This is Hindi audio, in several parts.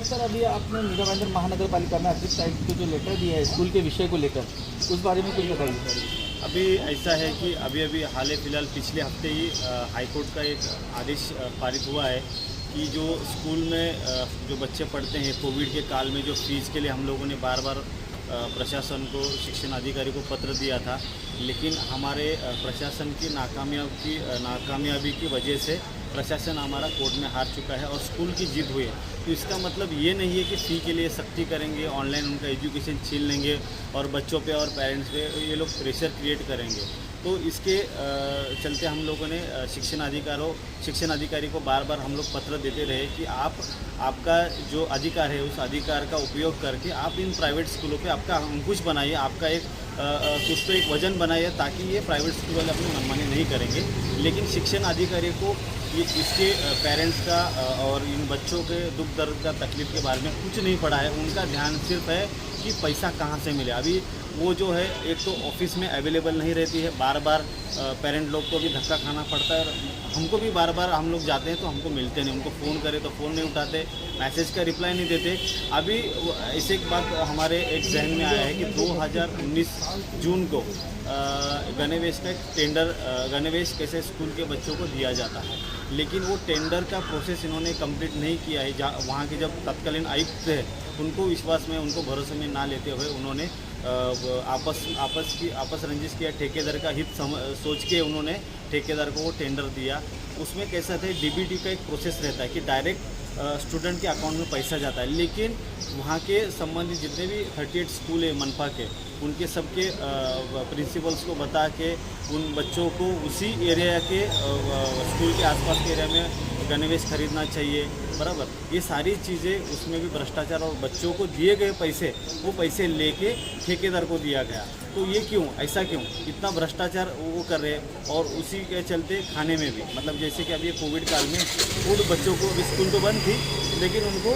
और सर अभी आपने मीरा भाईंदर महानगर पालिका में अध्यक्ष साहिब को जो लेटर दिया है स्कूल के विषय को लेकर, उस बारे में कुछ बताइए सर। अभी ऐसा है कि अभी हाल फिलहाल पिछले हफ्ते ही हाईकोर्ट का एक आदेश पारित हुआ है कि जो स्कूल में जो बच्चे पढ़ते हैं कोविड के काल में जो फीस के लिए हम लोगों ने बार बार प्रशासन को, शिक्षण अधिकारी को पत्र दिया था, लेकिन हमारे प्रशासन की नाकामयाबी की वजह से प्रशासन हमारा कोर्ट में हार चुका है और स्कूल की जीत हुई है। तो इसका मतलब ये नहीं है कि फ़ी के लिए सख्ती करेंगे, ऑनलाइन उनका एजुकेशन छीन लेंगे और बच्चों पे और पेरेंट्स पे ये लोग प्रेशर क्रिएट करेंगे। तो इसके चलते हम लोगों ने शिक्षण अधिकारी को बार बार हम लोग पत्र देते रहे कि आपका जो अधिकार है उस अधिकार का उपयोग करके आप इन प्राइवेट स्कूलों पे आपका अंकुश बनाइए, आपका एक कुछ तो एक वजन बनाइए ताकि ये प्राइवेट स्कूल वाले अपनी मनमानी नहीं करेंगे। लेकिन शिक्षण अधिकारी को ये इसके पेरेंट्स का और इन बच्चों के दुख दर्द का तकलीफ के बारे में कुछ नहीं पड़ा है। उनका ध्यान सिर्फ है कि पैसा कहाँ से मिले। अभी वो जो है एक तो ऑफिस में अवेलेबल नहीं रहती है, बार बार पेरेंट लोग को भी धक्का खाना पड़ता है। हमको भी बार बार हम लोग जाते हैं तो हमको मिलते नहीं, उनको फ़ोन करें तो फ़ोन नहीं उठाते, मैसेज का रिप्लाई नहीं देते। अभी ऐसे एक बात हमारे एक जहन में आया है कि 2019 जून को गणवेश का एक टेंडर, गणवेश कैसे स्कूल के बच्चों को दिया जाता है, लेकिन वो टेंडर का प्रोसेस इन्होंने कंप्लीट नहीं किया है। वहाँ के जब तत्कालीन आयुक्त थे उनको विश्वास में, उनको भरोसे में ना लेते हुए उन्होंने आपस रंजिश किया, ठेकेदार का हित सोच के उन्होंने ठेकेदार को वो टेंडर दिया। उसमें कैसा था, डीबीटी का एक प्रोसेस रहता है कि डायरेक्ट स्टूडेंट के अकाउंट में पैसा जाता है, लेकिन वहाँ के संबंधित जितने भी 38 स्कूल है मनपा के, उनके सबके प्रिंसिपल्स को बता के उन बच्चों को उसी एरिया के स्कूल के आसपास के एरिया में गणवेश खरीदना चाहिए, बराबर। ये सारी चीज़ें उसमें भी भ्रष्टाचार और बच्चों को दिए गए पैसे, वो पैसे लेके ठेकेदार को दिया गया। तो ये क्यों, ऐसा क्यों, इतना भ्रष्टाचार वो कर रहे हैं। और उसी के चलते खाने में भी, मतलब जैसे कि अभी कोविड काल में फूड बच्चों को, अभी स्कूल तो बंद थी लेकिन उनको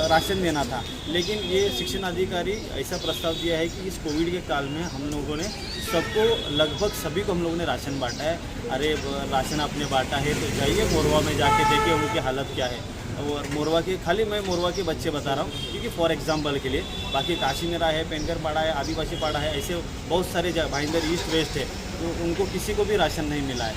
राशन देना था, लेकिन ये शिक्षण अधिकारी ऐसा प्रस्ताव दिया है कि इस कोविड के काल में हम लोगों ने सबको, लगभग सभी को हम लोगों ने राशन बांटा है। अरे राशन आपने बांटा है तो जाइए मोरवा में जाके देखिए उनकी हालत क्या है। और मोरवा के, खाली मैं मोरवा के बच्चे बता रहा हूँ क्योंकि फॉर एग्जांपल के लिए, बाकी काशी मेरा है, पेनकर पाड़ा है, आदिवासी पाड़ा है, ऐसे बहुत सारे भाईंदर ईस्ट वेस्ट है, तो उनको किसी को भी राशन नहीं मिला है।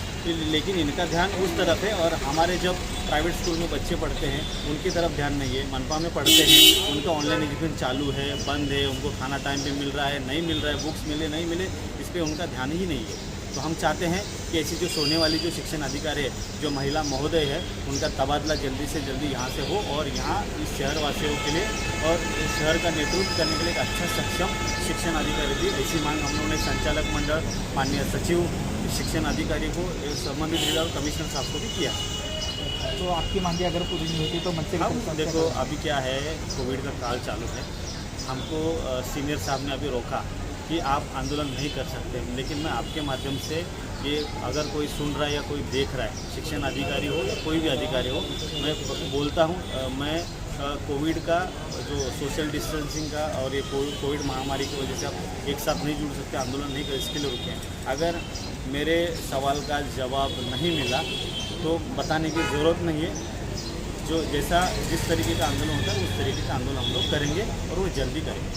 लेकिन इनका ध्यान उस तरफ है और हमारे जब प्राइवेट स्कूल में बच्चे पढ़ते हैं उनकी तरफ ध्यान नहीं है। मनपा में पढ़ते हैं, उनका ऑनलाइन एजुकेशन चालू है, बंद है, उनको खाना टाइम पे मिल रहा है, नहीं मिल रहा है, बुक्स मिले नहीं मिले, इस पर उनका ध्यान ही नहीं है। तो हम चाहते हैं कि ऐसी जो सोने वाली जो शिक्षण अधिकारी है, जो महिला महोदय है, उनका तबादला जल्दी से जल्दी यहाँ से हो और यहाँ इस शहर वासियों के लिए और इस शहर का नेतृत्व करने के लिए एक अच्छा सक्षम शिक्षण अधिकारी दी। ऐसी मांग हम लोगों ने संचालक मंडल, माननीय सचिव, शिक्षण अधिकारी को, संबंधित जिला और कमिश्नर साहब को भी किया। तो आपकी मांगे अगर पूरी नहीं होती तो मंच से देखो अभी क्या है, कोविड का काल चालू है, हमको सीनियर साहब ने अभी रोका कि आप आंदोलन नहीं कर सकते, लेकिन मैं आपके माध्यम से ये, अगर कोई सुन रहा है या कोई देख रहा है, शिक्षण अधिकारी हो या कोई भी अधिकारी हो, मैं बोलता हूँ, मैं कोविड का जो सोशल डिस्टेंसिंग का और ये कोविड महामारी की वजह से आप एक साथ नहीं जुड़ सकते, आंदोलन नहीं कर, इसके लिए रुके हैं। अगर मेरे सवाल का जवाब नहीं मिला तो बताने की ज़रूरत नहीं है। जो जिस तरीके का आंदोलन होता है उस तरीके का आंदोलन हम लोग करेंगे और वो जल्दी करेंगे।